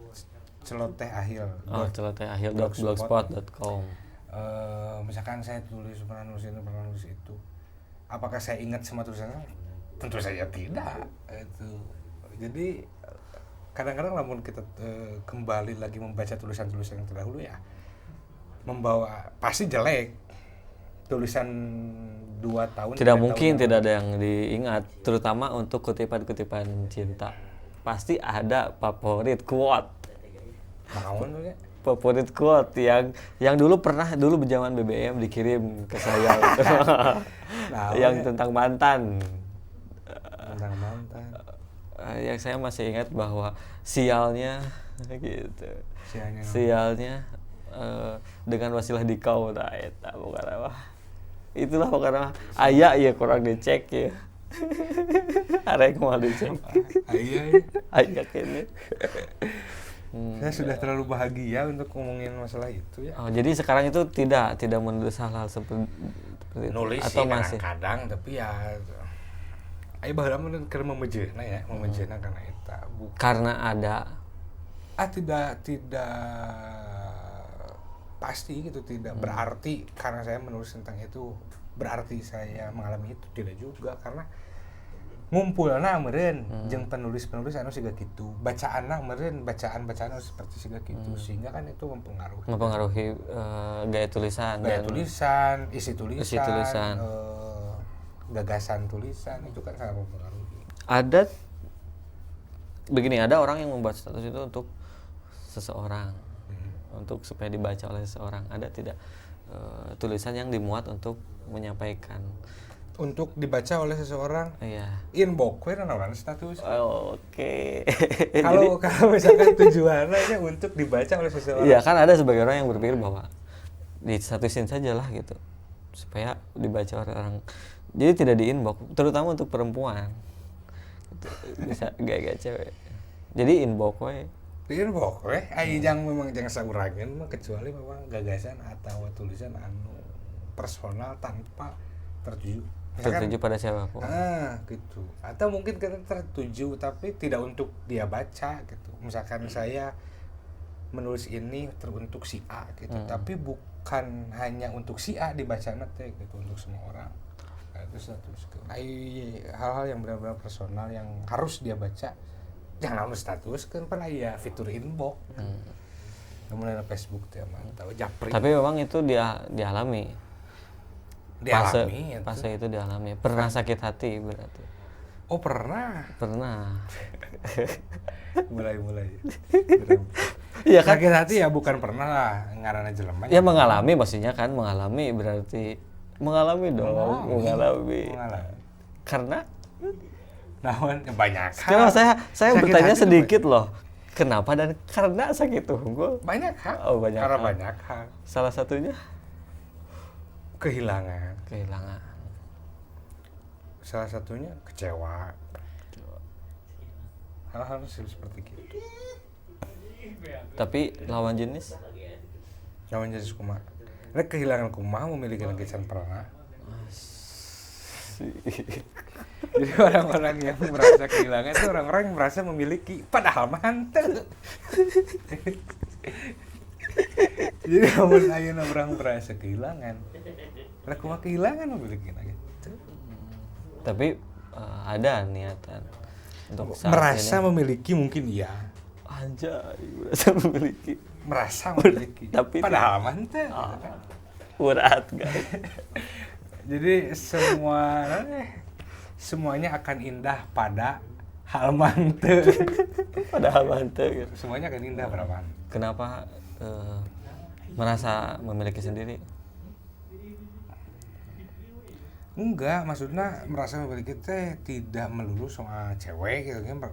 Celoteh Akhil. Oh, celotehakhil.blogspot.com. Misalkan saya pernah nulis itu. Apakah saya ingat semua tulisannya? Tentu saja tidak. Itu. Jadi kadang-kadang namun kita kembali lagi membaca tulisan-tulisan yang terdahulu ya membawa pasti jelek. Tulisan 2 tahun tidak mungkin tidak ada yang diingat, terutama untuk kutipan-kutipan cinta. Pasti ada favorit quote. Favorit quote yang dulu zaman BBM dikirim ke saya yang tentang mantan. Yang saya masih ingat bahwa sialnya gitu. Sialnya dengan wasilah dikau eta bukan apa. Itulah pokoknya aya ya kurang dicek ya. Arek mau dicek. Aya kene. Saya sudah terlalu bahagia untuk ngomongin masalah itu ya. Oh, jadi sekarang itu tidak menulis hal-hal seperti itu nulis atau sih masih kadang tapi ya ayo baheula mun keur memejehna karena eta karena ada tidak pasti gitu, tidak berarti karena saya menulis tentang itu berarti saya mengalami itu, tidak juga, karena ngumpulna meureun jeung penulis-penulis anu siga kitu, bacaanna meureun bacaan-bacaan anu seperti siga kitu, sehingga kan itu mempengaruhi gaya tulisan, isi tulisan, gagasan tulisan, itu kan sangat mempengaruhi. Ada begini, ada orang yang membuat status itu untuk seseorang, untuk supaya dibaca oleh seseorang. Ada tidak tulisan yang dimuat untuk menyampaikan, untuk dibaca oleh seseorang? Iya. Inbox we naon status. Oke. Kalau misalkan tujuannya untuk dibaca oleh seseorang. Iya, kan ada sebagian orang yang berpikir bahwa distatusin sajalah gitu supaya dibaca oleh orang. Jadi tidak di inbox, terutama untuk perempuan. Gitu. Bisa gaya-gaya cewek. Jadi inbox we. Inbox we, memang jangan saurangan mah, kecuali memang gagasan atau tulisan anu personal tanpa tertuju pada siapapun. Gitu. Atau mungkin kita tertuju tapi tidak untuk dia baca gitu. Misalkan saya menulis ini teruntuk si A gitu, tapi bukan hanya untuk si A dibaca nanti gitu, untuk semua orang. Nah, itu status. Hal-hal yang benar-benar personal yang harus dia baca, jangan lalu status kan pernah ya fitur inbox. Kemudian Facebook teh mantap, japri. Tapi memang itu dialami. Fase itu dialami. Pernah sakit hati berarti? Oh pernah. mulai. Iya kan? Sakit hati ya bukan pernah lah, ngaranna jelema. Ya mengalami, maksudnya kan mengalami berarti mengalami dong. Karena naon banyak. Sekarang saya bertanya sedikit loh. Kenapa dan karena sakit unggul? Banyak hal. Oh, banyak karena hal. Banyak hal. Salah satunya kehilangan. Salah satunya kecewa. Hal-hal seperti itu. Tapi lawan jenis kumaha? Nek kehilangan kumaha memiliki kesan pernah. Jadi orang-orang yang merasa kehilangan itu orang-orang yang merasa memiliki, padahal mah henteu. Jadi namun ayeuna orang merasa kehilangan, aku mah kehilangan memiliki gitu. Tapi ada niatan untuk merasa ini. Memiliki mungkin iya. Anjay, merasa memiliki. Tapi padahal mah henteu. Berat guys. Jadi semuanya akan indah pada hal manteu. Gitu. Semuanya akan indah pada manteu. Kenapa merasa memiliki sendiri? Enggak, maksudnya merasa memiliki teh tidak melulu soal cewek gitu kan.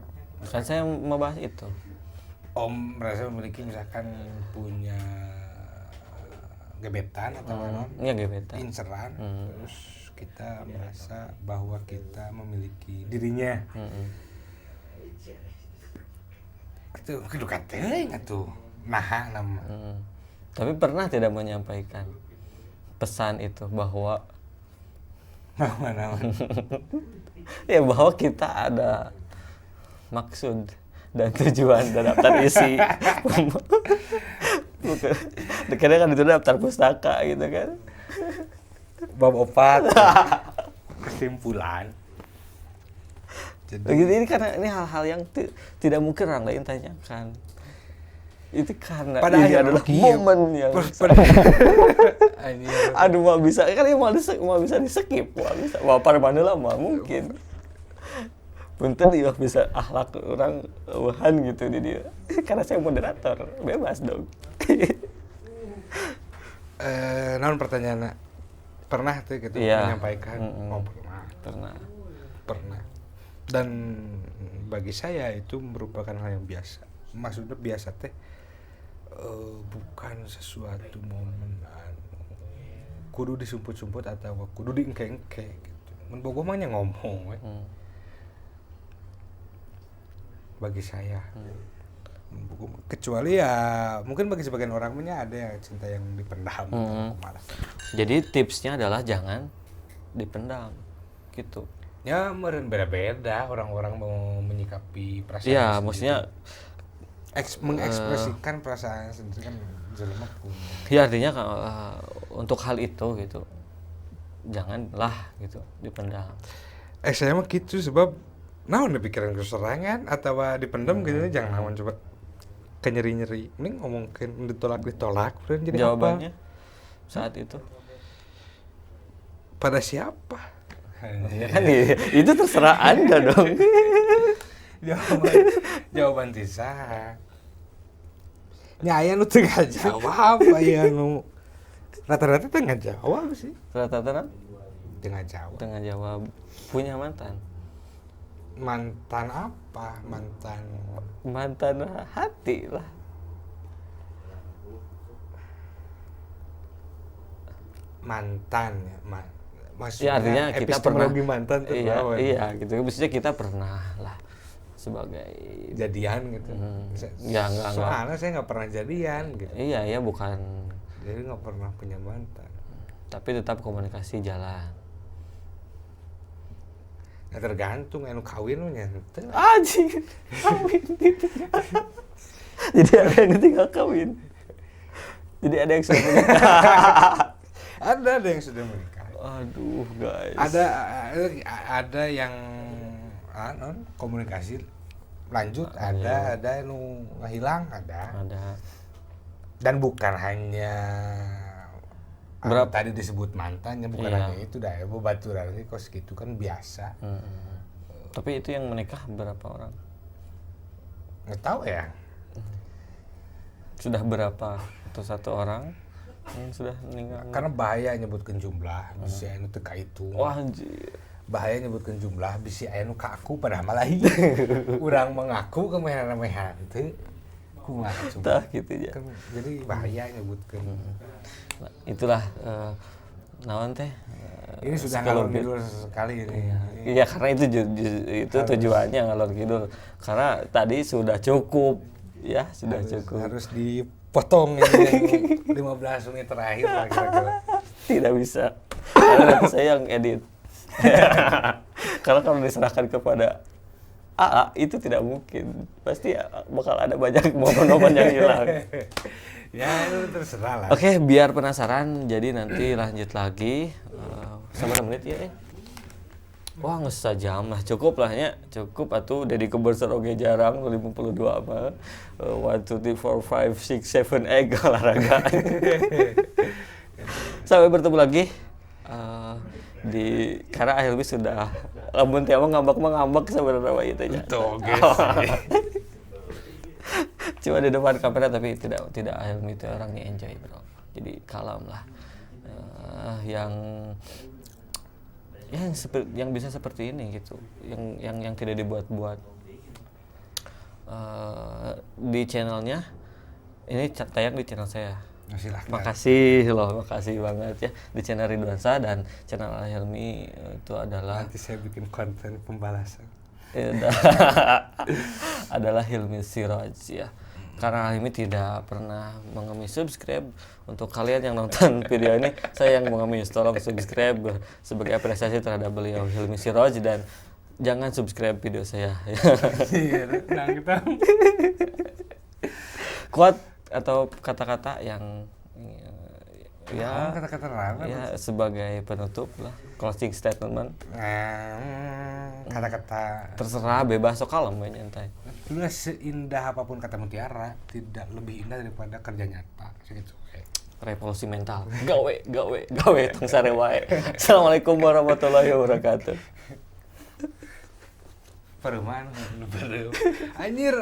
Kan saya membahas itu. Om merasa memiliki misalkan punya gebetan atau gebetan. Inceran, terus kita merasa bahwa kita memiliki dirinya. Itu kedukat teh atuh. Nah, nama. Tapi pernah tidak menyampaikan pesan itu bahwa ya bahwa kita ada maksud dan tujuan dan daftar isi. Kadang kan itu daftar pustaka gitu kan. Bab 4 kesimpulan. Jadi ini karena ini hal-hal yang tidak mungkin orang lain tanyakan. Itu karena pada ini adalah momen yang aduh mau bisa kan mau bisa di-skip, mau pada mana lama mungkin. Punten dia bisa akhlak orang wahan gitu di dia. Karena saya moderator, bebas dong. Naon pertanyaannya? Pernah tuh gitu menyampaikan? Oh, pernah. Dan bagi saya itu merupakan hal yang biasa. Maksudnya biasa teh bukan sesuatu momen kudu disumput-sumput atau kudu diengke-engke gitu. Mun bogoh mah nya ngomong we. Bagi saya. Kecuali ya mungkin bagi sebagian orang punya ada ya cinta yang dipendam atau jadi tipsnya adalah jangan dipendam gitu ya. Meureun beda-beda orang-orang mau menyikapi perasaan ya maksudnya mengekspresikan perasaan sendiri kan jelema punya ya artinya untuk hal itu gitu janganlah gitu dipendam. Saya mah gitu sebab naon pikiran keserangan atau dipendam gitu jangan naon coba kenyeri-nyeri mending ngomongin ditolak berarti jadi jawabannya apa saat itu pada siapa ya kan itu terserah Anda dong. jawaban tisa nya aya nu teu ngajawab aya nu rata-rata teu ngajawab sih rata-rata teu jawab punya mantan apa mantan hati lah. Mantan ya maksudnya Ya artinya kita pernah mantan tuh iya gitu maksudnya kita pernah lah sebagai jadian gitu. Ya enggak soalnya saya nggak pernah jadian gitu. Iya ya bukan Jadi nggak pernah punya mantan. Tapi tetap komunikasi jalan. Ya tergantung anu kawin nya teu. Anjing. Kawin gitu. Jadi ada yang tinggal kawin. Jadi ada yang sudah menikah. ada yang sudah menikah. Aduh, guys. Ada yang komunikasi lanjut, ada yang hilang, ada. Dan bukan hanya tadi disebut mantannya, bukan hanya itu dah, bebaturan ini kos gitu kan biasa. Tapi itu yang menikah berapa orang? Nggak tahu ya. Sudah berapa atau satu orang yang sudah meninggal? Karena bahaya nyebutkan jumlah, bisa anu teka itu. Wah anjir. Bahaya nyebutkan jumlah, bisa anu ka aku padahal malah urang mengaku kemehan-mehan teu. Kumaha coba gitu ya. Kan, jadi bahaya nyebutkan. Nah, itulah naon teh. Ini sudah ngalor ngidul sekali ini. Iya, karena itu tujuannya ngalor ngidul. Karena tadi sudah cukup. Ya, sudah cukup. Harus dipotong ini 15 menit terakhir lah kira-kira. Tidak bisa. Karena saya yang edit. Karena kalau diserahkan kepada AA itu tidak mungkin. Pasti bakal ada banyak momen-momen yang hilang. Ya, itu terserah lah. Oke, biar penasaran jadi nanti lanjut lagi. Sama menit ya. Wah, nggak sejam lah, cukup lah ya, cukup atuh. Dedi Keberser oge jarang 52 mah. 1 2 3 4 5 6 7 8 olahraga. Sampai bertemu lagi di karena Akhilmi sudah lamun teh mah ngambek sebenarnya itu nya. Tuh, guys. Cuma di depan kamera tapi tidak Akhilmi itu orangnya enjoy, bro. Jadi kalem lah. Yang bisa seperti ini gitu, yang tidak dibuat-buat. Di channelnya ini tayang di channel saya. Silahkan. Makasih banget ya di channel Ridwansa dan channel Akhilmi itu adalah nanti saya bikin konten pembalasan. Adalah Hilmi Siraj ya. Karena Hilmi tidak pernah mengemis subscribe. Untuk kalian yang nonton video ini, saya yang mengemis, tolong subscribe sebagai apresiasi terhadap beliau Hilmi Siraj dan jangan subscribe video saya. Quote atau kata-kata yang kata-kata rame ya sebagai penutup lah, closing statement. Kata-kata terserah, bebas, sok kalem we nyantai. Dulu seindah apapun kata mutiara, tidak lebih indah daripada kerja nyata. Segitu. Revolusi mental. Gawe tong sare wae. Assalamualaikum warahmatullahi wabarakatuh. Perumahan, anjir.